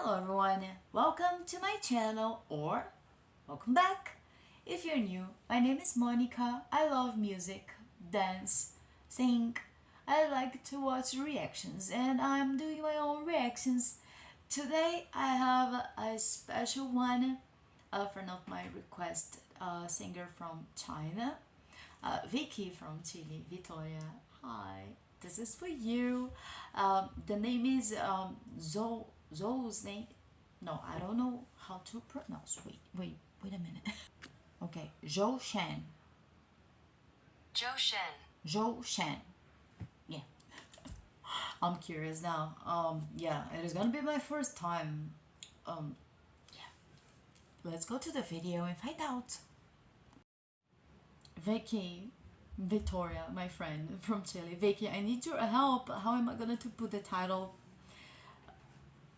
Hello everyone, welcome to my channel or welcome back. If you're new, my name is Monica. I love music, dance, sing. I like to watch reactions and I'm doing my own reactions. Today I have a special one, a friend of my request, a singer from China, Vicky from Chile, Victoria. Hi, this is for you. The name is Zhou's name. No, I don't know how to pronounce. Wait a minute. Okay, Zhou Shen. Zhou Shen. Zhou Shen. Yeah. I'm curious now. Yeah, it is gonna be my first time. Yeah. Let's go to the video and find out. Vicky, Victoria, my friend from Chile. Vicky, I need your help. How am I gonna to put the title?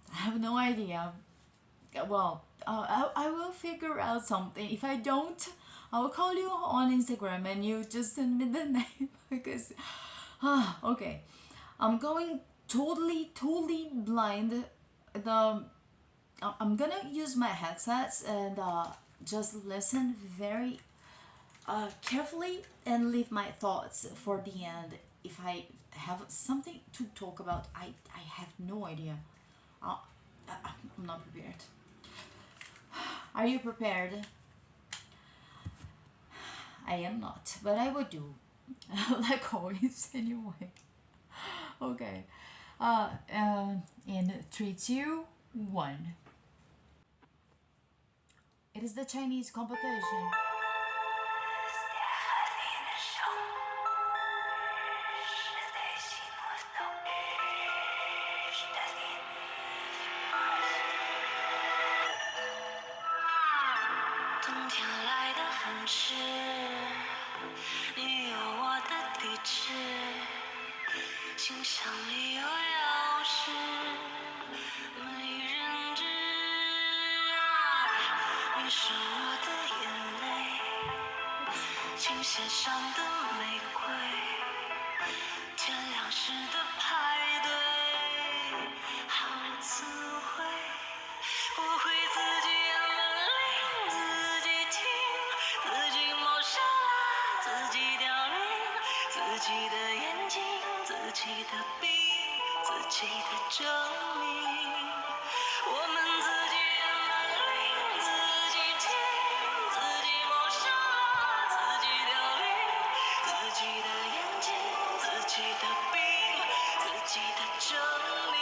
I have no idea. Well, I will figure out something. If I don't, I will call you on Instagram and you just send me the name because, okay. I'm going totally blind. I'm gonna use my headsets and just listen very carefully and leave my thoughts for the end. If I have something to talk about, I have no idea. I'm not prepared. Are you prepared? I am not, but I would do. Like always, anyway. Okay. In 3, 2, 1. It is the Chinese competition.线上的玫瑰，天亮时的排队，好词汇，我会自己按门铃，自己听，自己抹杀，自己凋零，自己的眼睛，自己的笔，自己的证明，我们自己按门铃，自己听，自己抹杀。自己的眼睛，自己的笔，自己的证明。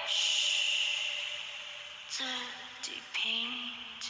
嘘，自己平静。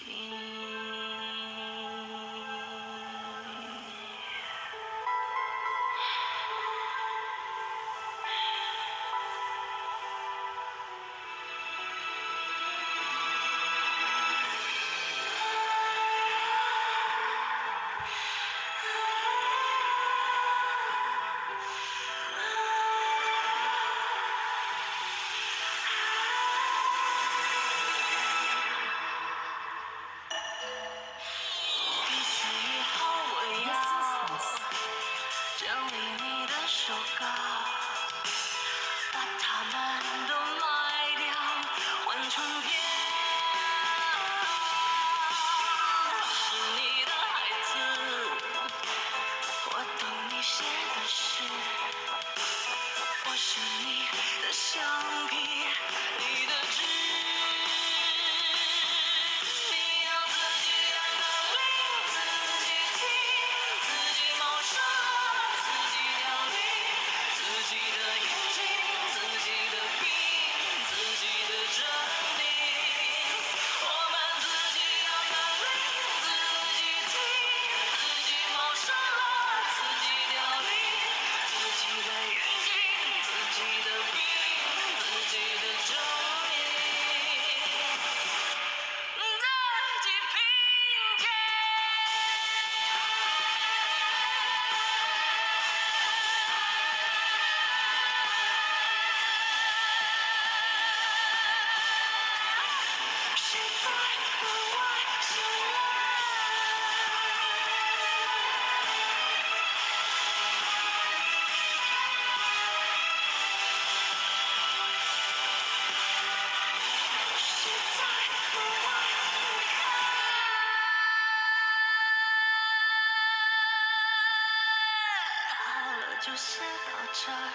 写到这儿，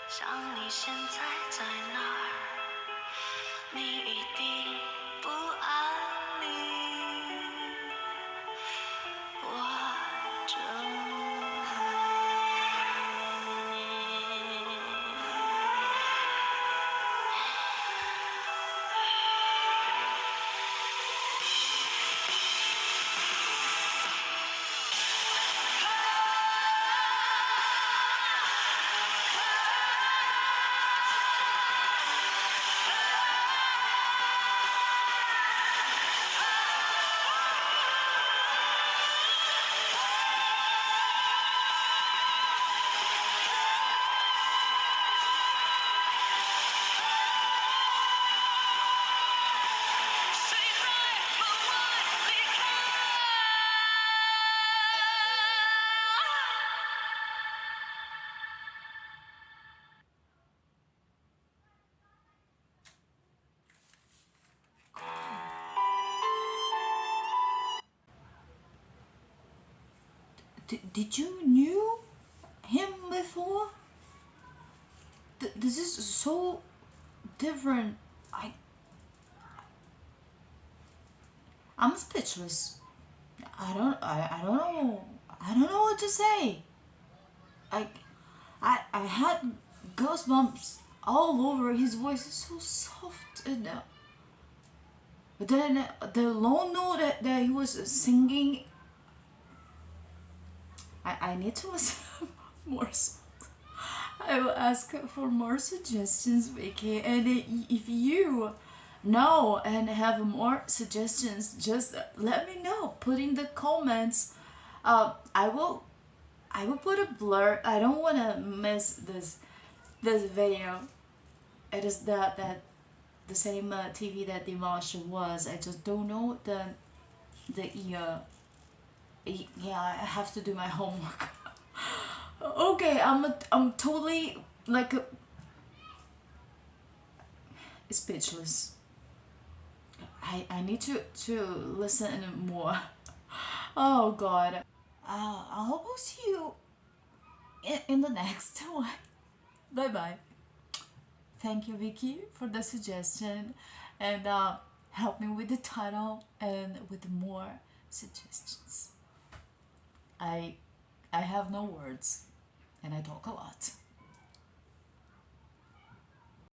想你现在在哪儿？你一定不安宁，我正。Did you knew him before? This is so different. I'm speechless. I don't know. I don't know what to say. I I had goosebumps all over. His voice is so soft and but then the long note that he was singing. I need to listen more. I will ask for more suggestions, Vicky. And if you know and have more suggestions, just let me know. Put in the comments. I will put a blur. I don't want to miss this video. It is the same TV that Dimash was. I just don't know the year. Yeah, I have to do my homework. Okay, I'm totally like speechless. I need to listen more. Oh God. I hope I'll see you in the next one. Bye bye. Thank you, Vicky, for the suggestion and help me with the title and with more suggestions. I have no words and I talk a lot.